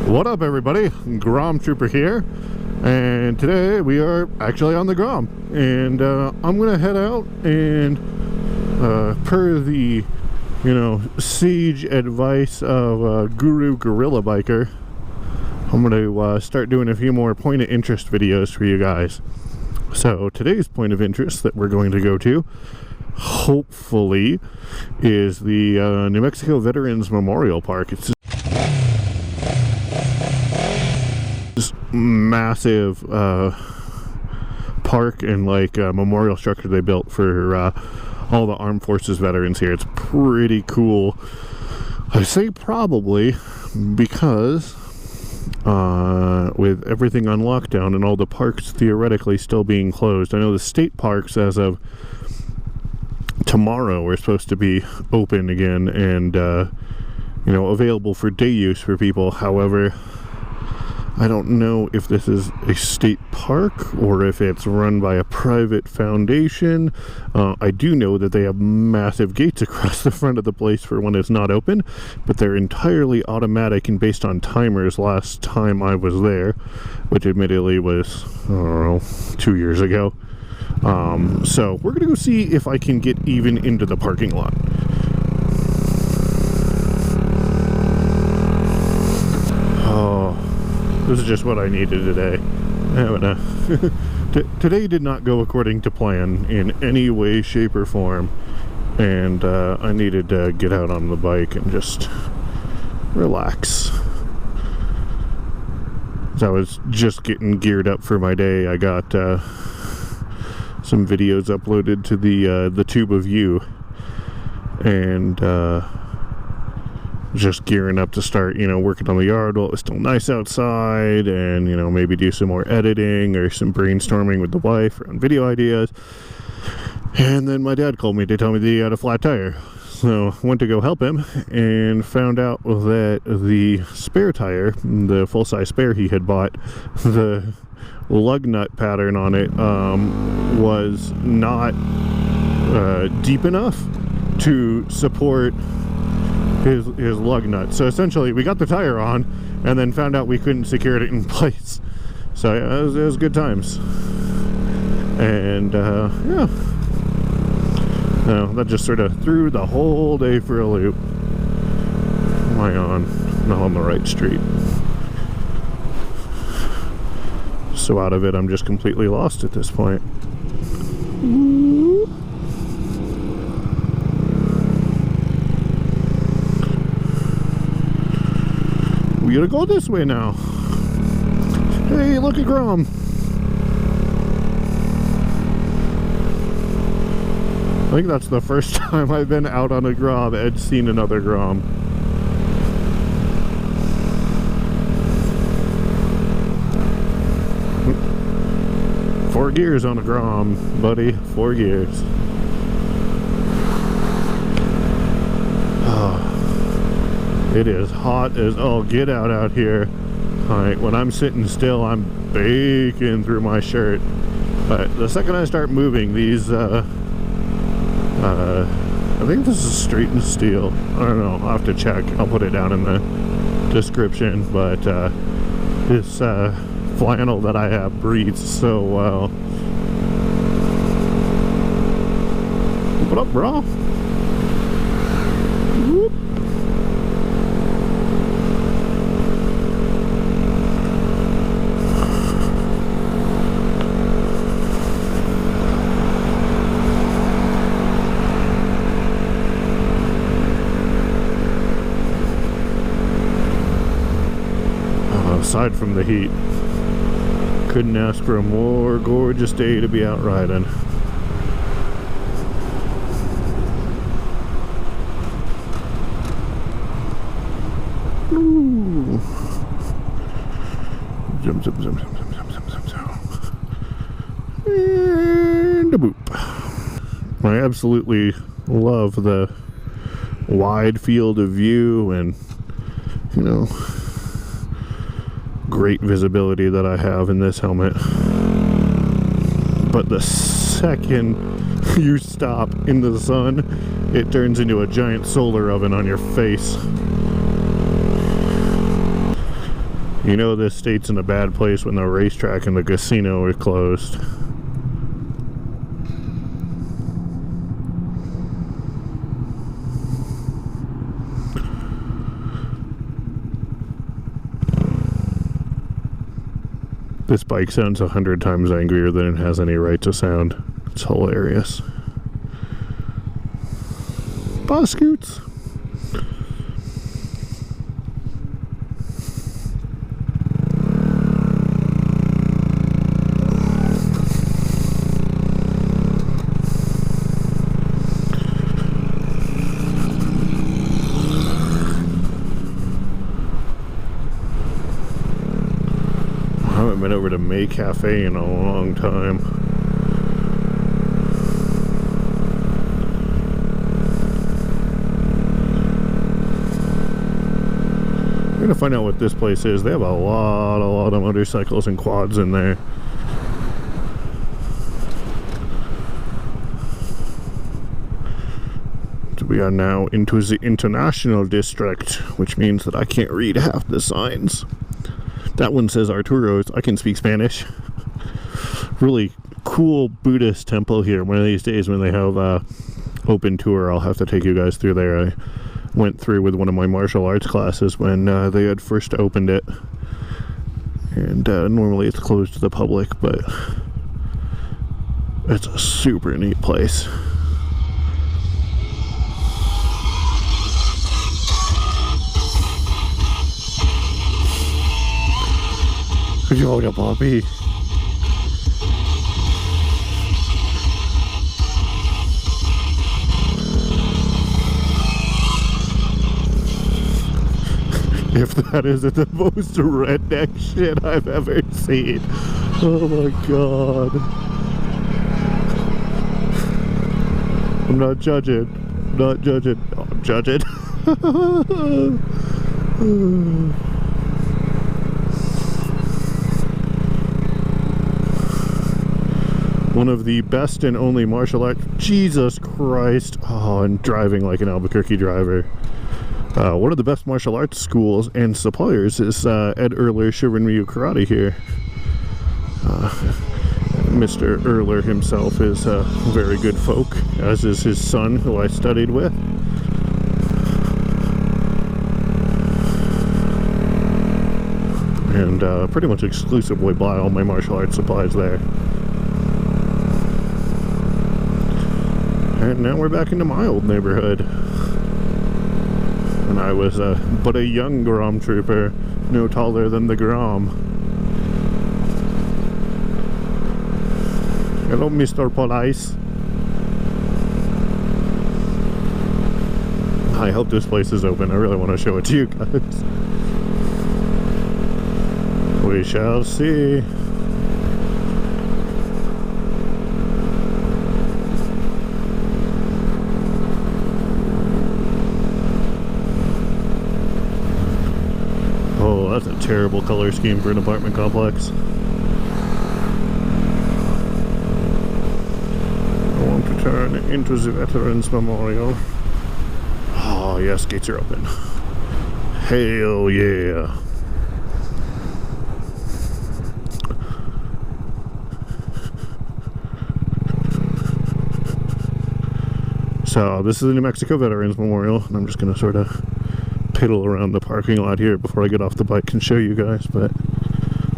What up, everybody? Grom Trooper here, and today we are actually on the Grom, and I'm gonna head out and per the sage advice of Guru Gorilla Biker, I'm gonna start doing a few more point of interest videos for you guys. So today's point of interest that we're going to go to, hopefully, is the New Mexico Veterans Memorial Park. It's this massive park and memorial structure they built for all the armed forces veterans here. It's pretty cool. I say probably because with everything on lockdown and all the parks theoretically still being closed, I know the state parks as of tomorrow are supposed to be open again and available for day use for people. However, I don't know if this is a state park or if it's run by a private foundation. I do know that they have massive gates across the front of the place for when it's not open, but they're entirely automatic and based on timers last time I was there, which admittedly was, I don't know, 2 years ago. So we're gonna go see if I can get even into the parking lot. This is just what I needed today. Today did not go according to plan in any way, shape, or form. And I needed to get out on the bike and just relax. As I was just getting geared up for my day, I got some videos uploaded to the Tube of You. And just gearing up to start, working on the yard while it was still nice outside, and, maybe do some more editing or some brainstorming with the wife around video ideas. And then my dad called me to tell me that he had a flat tire. So I went to go help him and found out that the spare tire, the full-size spare he had bought, the lug nut pattern on it was not deep enough to support his lug nut. So essentially we got the tire on and then found out we couldn't secure it in place. So yeah, it was good times. And yeah, that just sort of threw the whole day for a loop. Am I not on the right street? So out of it, I'm just completely lost at this point. We gotta go this way now. Hey, look at Grom. I think that's the first time I've been out on a Grom and seen another Grom. Four gears on a Grom, buddy. 4 gears. It is hot as all get out here. Alright, when I'm sitting still, I'm baking through my shirt. But the second I start moving, these, I think this is Straight and Steel. I don't know, I'll have to check. I'll put it down in the description. But this flannel that I have breathes so well. What up, bro? Whoop. Aside from the heat, couldn't ask for a more gorgeous day to be out riding. Ooh. Zoom, zoom, zoom, zoom, zoom, zoom, zoom, zoom, zoom. And a boop. I absolutely love the wide field of view and, great visibility that I have in this helmet. But the second you stop in the sun, it turns into a giant solar oven on your face. You know this state's in a bad place when the racetrack and the casino are closed. This bike sounds 100 times angrier than it has any right to sound. It's hilarious. Bye, Scoots. I haven't been over to May Cafe in a long time. I'm gonna find out what this place is. They have a lot of motorcycles and quads in there. So we are now into the international district, which means that I can't read half the signs. That one says Arturo's. I can speak Spanish. Really cool Buddhist temple here. One of these days when they have open tour, I'll have to take you guys through there. I went through with one of my martial arts classes when they had first opened it. And normally it's closed to the public, but it's a super neat place. Yo, Bobby. If that isn't the most redneck shit I've ever seen. Oh my god. I'm not judging. I'm not judging. Oh, I'm judging. One of the best and only martial arts. Jesus Christ. Oh, and driving like an Albuquerque driver. One of the best martial arts schools and suppliers is Ed Erler Shirin-Ryu Karate here. Mr. Erler himself is very good folk, as is his son, who I studied with. And pretty much exclusively buy all my martial arts supplies there. And now we're back into my old neighborhood. And I was but a young Grom trooper, no taller than the Grom. Hello, Mr. Police. I hope this place is open. I really want to show it to you guys. We shall see. Oh, that's a terrible color scheme for an apartment complex. I want to turn into the Veterans Memorial. Oh, yes, gates are open. Hell yeah. So, this is the New Mexico Veterans Memorial, and I'm just going to sort of piddle around the parking lot here before I get off the bike and show you guys, but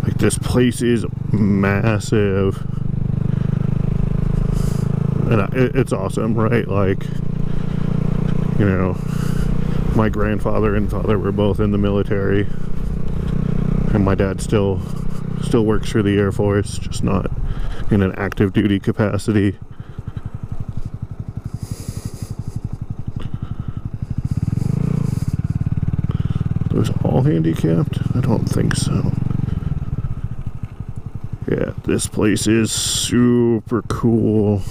like this place is massive and it's awesome, right? Like, you know, my grandfather and father were both in the military, and my dad still works for the Air Force, just not in an active duty capacity. All handicapped? I don't think so. Yeah, this place is super cool.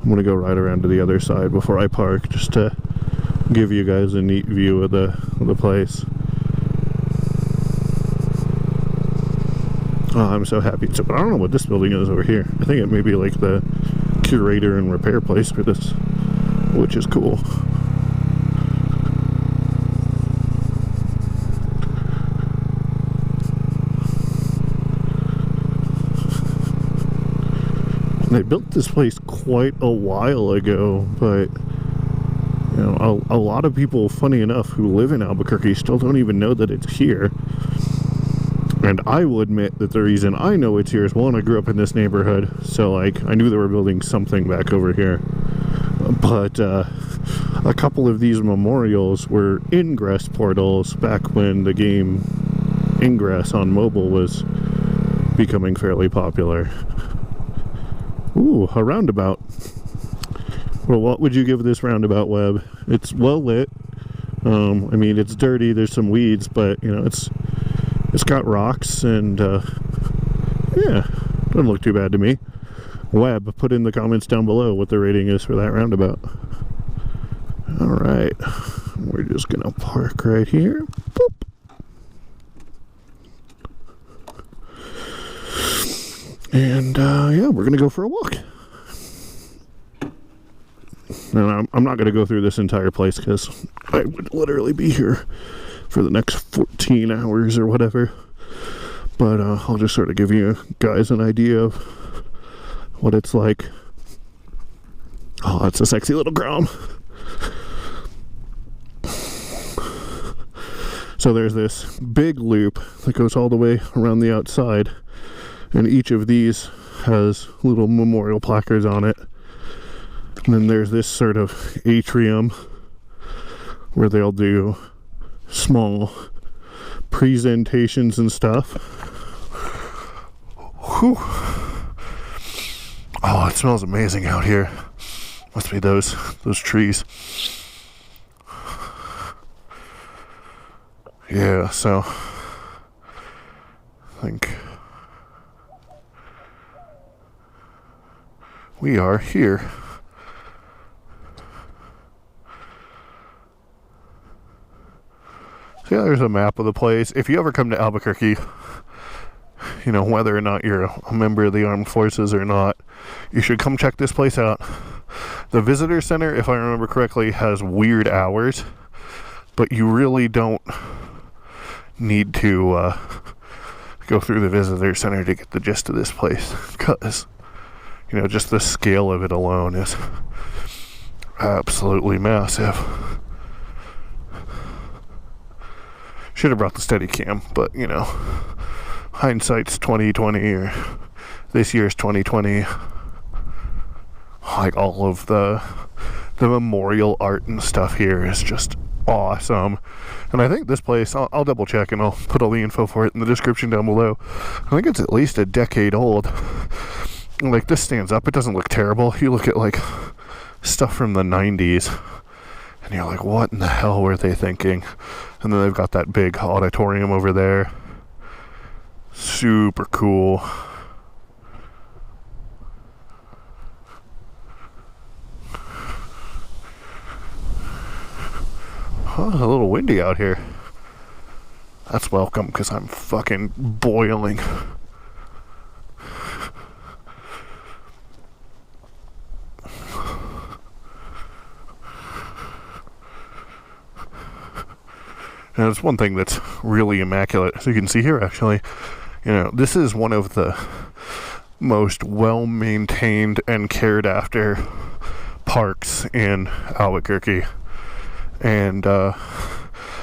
I'm gonna go right around to the other side before I park, just to give you guys a neat view of the place. Oh, I'm so happy. So, but I don't know what this building is over here. I think it may be like the curator and repair place for this, which is cool. They built this place quite a while ago, but you know, a lot of people, funny enough, who live in Albuquerque still don't even know that it's here. And I will admit that the reason I know it's here is, one, I grew up in this neighborhood, so like I knew they were building something back over here. But a couple of these memorials were ingress portals back when the game Ingress on mobile was becoming fairly popular. Ooh, a roundabout. Well, what would you give this roundabout, Webb? It's well lit. I mean, it's dirty. There's some weeds, but you know, it's got rocks, and yeah, doesn't look too bad to me. Webb, put in the comments down below what the rating is for that roundabout. All right, we're just gonna park right here. Boop. And yeah, we're gonna go for a walk. And I'm not gonna go through this entire place because I would literally be here for the next 14 hours or whatever. But I'll just sort of give you guys an idea of what it's like. Oh, that's a sexy little Grom. So there's this big loop that goes all the way around the outside, and each of these has little memorial placards on it. And then there's this sort of atrium where they'll do small presentations and stuff. Whew. Oh, it smells amazing out here. Must be those trees. Yeah, so I think we are here. So yeah, there's a map of the place. If you ever come to Albuquerque, you know, whether or not you're a member of the armed forces or not, you should come check this place out. The visitor center, if I remember correctly, has weird hours, but you really don't need to go through the visitor center to get the gist of this place, because, you know, just the scale of it alone is absolutely massive. Should have brought the Steadicam, but you know, hindsight's 2020, or this year's 2020. Like, all of the memorial art and stuff here is just awesome. And I think this place, I'll double check and I'll put all the info for it in the description down below. I think it's at least a decade old. Like, this stands up, it doesn't look terrible. You look at like stuff from the 90s and you're like, what in the hell were they thinking? And then they've got that big auditorium over there. Super cool. Oh, it's a little windy out here. That's welcome, because I'm fucking boiling. And it's one thing that's really immaculate. So you can see here, actually, you know, this is one of the most well-maintained and cared after parks in Albuquerque. And I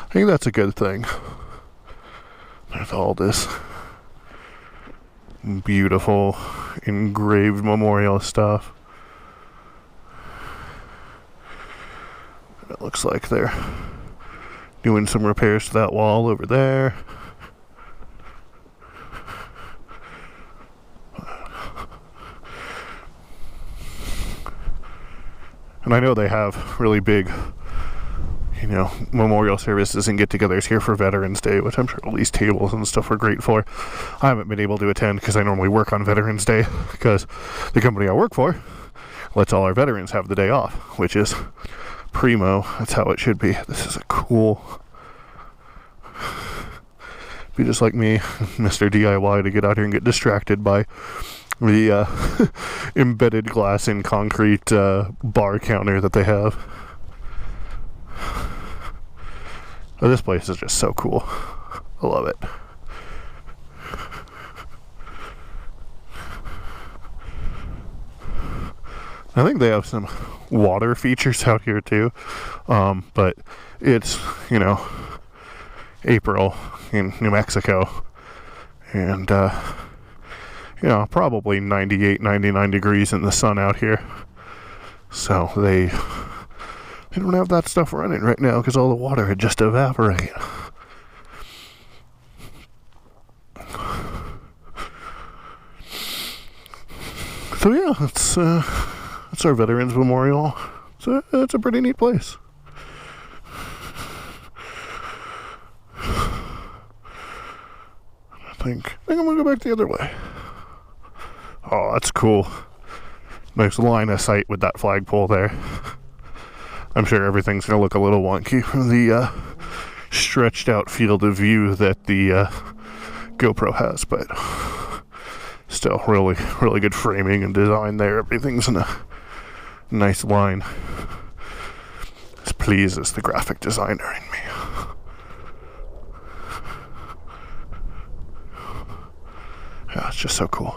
think that's a good thing. There's all this beautiful engraved memorial stuff. It looks like they're doing some repairs to that wall over there. And I know they have really big, you know, memorial services and get-togethers here for Veterans Day, which I'm sure all these tables and stuff are great for. I haven't been able to attend because I normally work on Veterans Day, because the company I work for lets all our veterans have the day off, which is primo. That's how it should be. This is a cool... Be just like me, Mr. DIY, to get out here and get distracted by the embedded glass in concrete bar counter that they have. Oh, this place is just so cool. I love it. I think they have some water features out here too, but it's, you know, April in New Mexico, and you know, probably 98, 99 degrees in the sun out here. So they don't have that stuff running right now because all the water had just evaporated. So yeah, that's our Veterans Memorial. So it's a pretty neat place. I think I'm gonna go back the other way. Oh, that's cool. Nice line of sight with that flagpole there. I'm sure everything's gonna look a little wonky from the stretched out field of view that the GoPro has, but still really, really good framing and design there. Everything's in a nice line. As pleased as the graphic designer in me. Yeah, it's just so cool.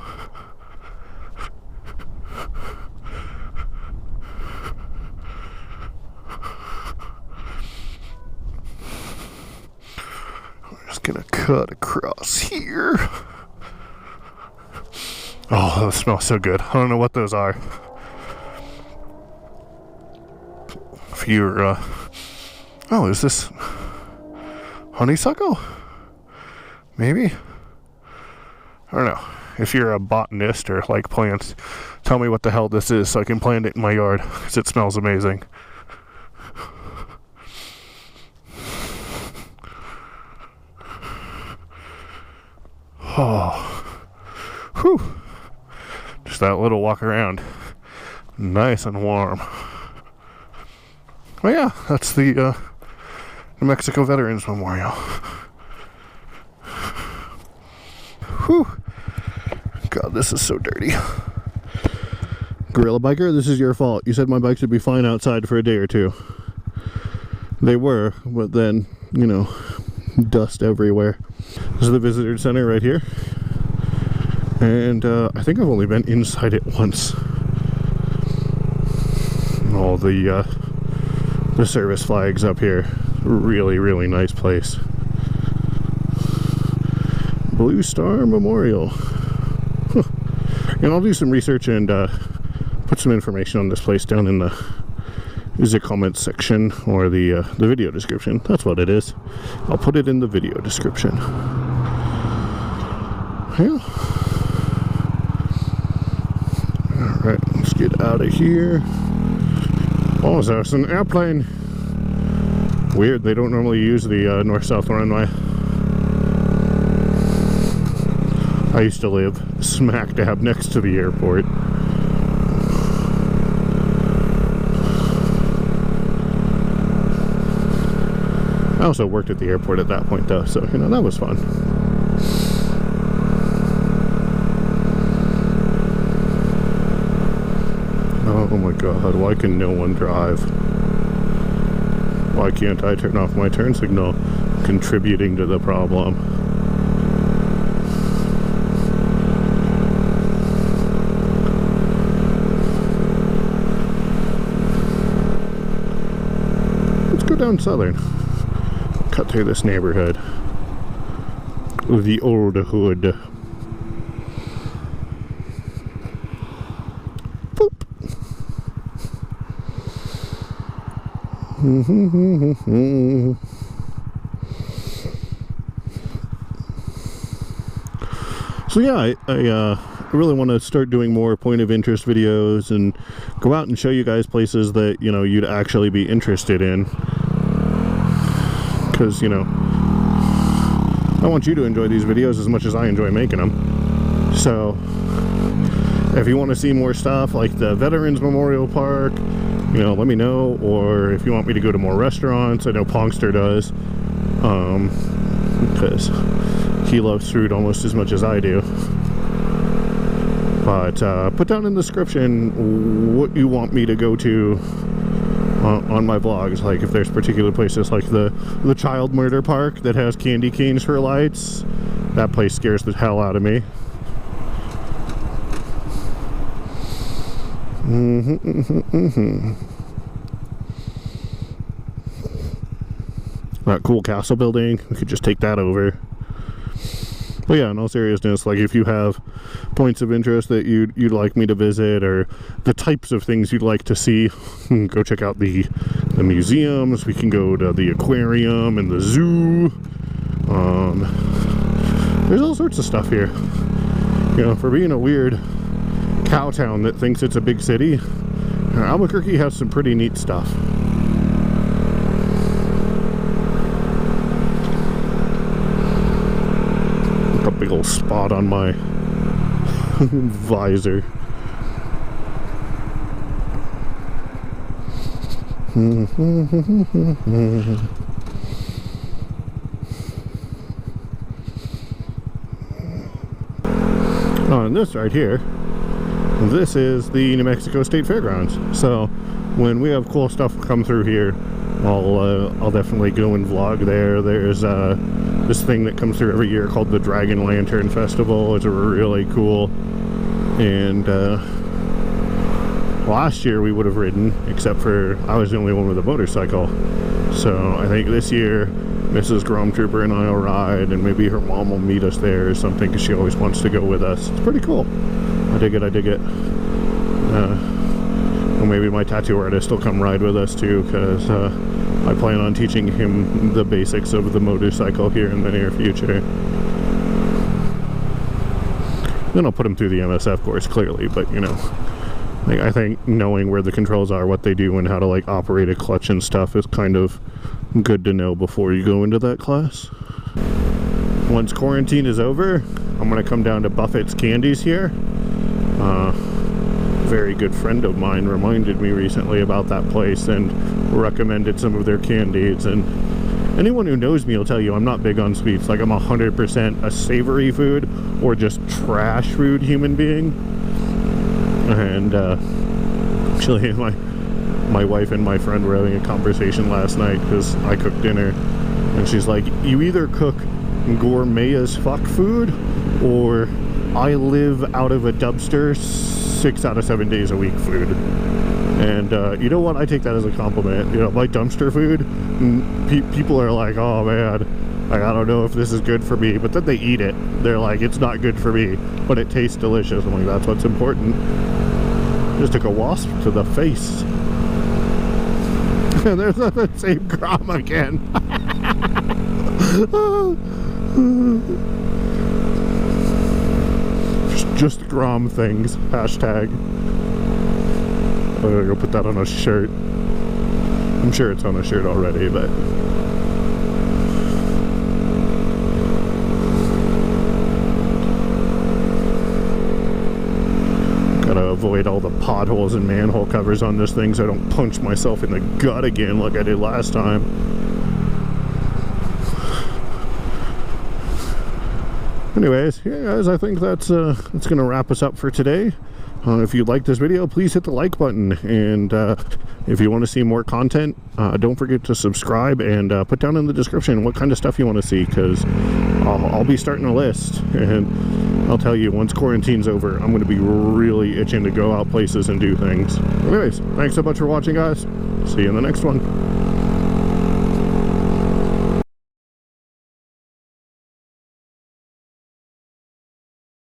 I'm just gonna cut across here. Oh, those smell so good. I don't know what those are. If you're, oh, is this honeysuckle? Maybe? I don't know. If you're a botanist or like plants, tell me what the hell this is so I can plant it in my yard, because it smells amazing. Oh. Whew. Just that little walk around. Nice and warm. Well, yeah, that's the New Mexico Veterans Memorial. Whew. God, this is so dirty. Gorilla Biker, this is your fault. You said my bike should be fine outside for a day or two. They were, but then, you know, dust everywhere. This is the visitor center right here. And I think I've only been inside it once. All the service flags up here. Really, really nice place. Blue Star Memorial. Huh. And I'll do some research and put some information on this place down in the comments section or the video description. That's what it is. I'll put it in the video description. Yeah. Alright, let's get out of here. Oh, there's an airplane. Weird, they don't normally use the north-south runway. I used to live smack dab next to the airport. I also worked at the airport at that point though, so, you know, that was fun. Oh my god, why can no one drive? Why can't I turn off my turn signal? Contributing to the problem. Let's go down Southern. Cut through this neighborhood. The old hood. So yeah, I really want to start doing more point of interest videos and go out and show you guys places that, you know, you'd actually be interested in, because, you know, I want you to enjoy these videos as much as I enjoy making them. So if you want to see more stuff like the Veterans Memorial Park, you know, let me know. Or if you want me to go to more restaurants, I know Pongster does, because he loves food almost as much as I do. But put down in the description what you want me to go to on my vlogs. Like if there's particular places like the child murder park that has candy canes for lights. That place scares the hell out of me. That cool castle building, we could just take that over. But yeah, in all seriousness, like if you have points of interest that you'd like me to visit, or the types of things you'd like to see, go check out the museums. We can go to the aquarium and the zoo. There's all sorts of stuff here. You know, for being a weird cow town that thinks it's a big city, Albuquerque has some pretty neat stuff. A big old spot on my visor. Oh, and this right here, this is the New Mexico State Fairgrounds. So when we have cool stuff come through here, I'll definitely go and vlog there. There's this thing that comes through every year called the Dragon Lantern Festival. It's really cool. And last year we would have ridden, except for I was the only one with a motorcycle. So I think this year Mrs. Grom Trooper and I will ride, and maybe her mom will meet us there or something, because she always wants to go with us. It's pretty cool. I dig it, I dig it. Well, maybe my tattoo artist will come ride with us too, because I plan on teaching him the basics of the motorcycle here in the near future. Then I'll put him through the MSF course, clearly, but you know, like, I think knowing where the controls are, what they do, and how to like operate a clutch and stuff is kind of good to know before you go into that class. Once quarantine is over, I'm gonna come down to Buffett's Candies here. Very good friend of mine reminded me recently about that place and recommended some of their candies, and anyone who knows me will tell you I'm not big on sweets. Like, I'm 100% a savory food or just trash food human being. And actually my wife and my friend were having a conversation last night because I cooked dinner, and she's like, you either cook gourmet as fuck food, or I live out of a dumpster 6 out of 7 days a week food. And you know what, I take that as a compliment. You know, my dumpster food, people are like, oh man, like, I don't know if this is good for me, but then they eat it. They're like, it's not good for me, but it tastes delicious. I'm like, that's what's important. Just took a wasp to the face. And there's the same Grom again. Just Grom things. Hashtag. I'm gonna go put that on a shirt. I'm sure it's on a shirt already, but gotta avoid all the potholes and manhole covers on this thing so I don't punch myself in the gut again like I did last time. Anyways, yeah guys, I think that's gonna wrap us up for today. If you like this video, please hit the like button, and if you want to see more content, don't forget to subscribe, and put down in the description what kind of stuff you want to see, because I'll be starting a list, and I'll tell you, once quarantine's over, I'm going to be really itching to go out places and do things. Anyways, thanks so much for watching, guys. See you in the next one.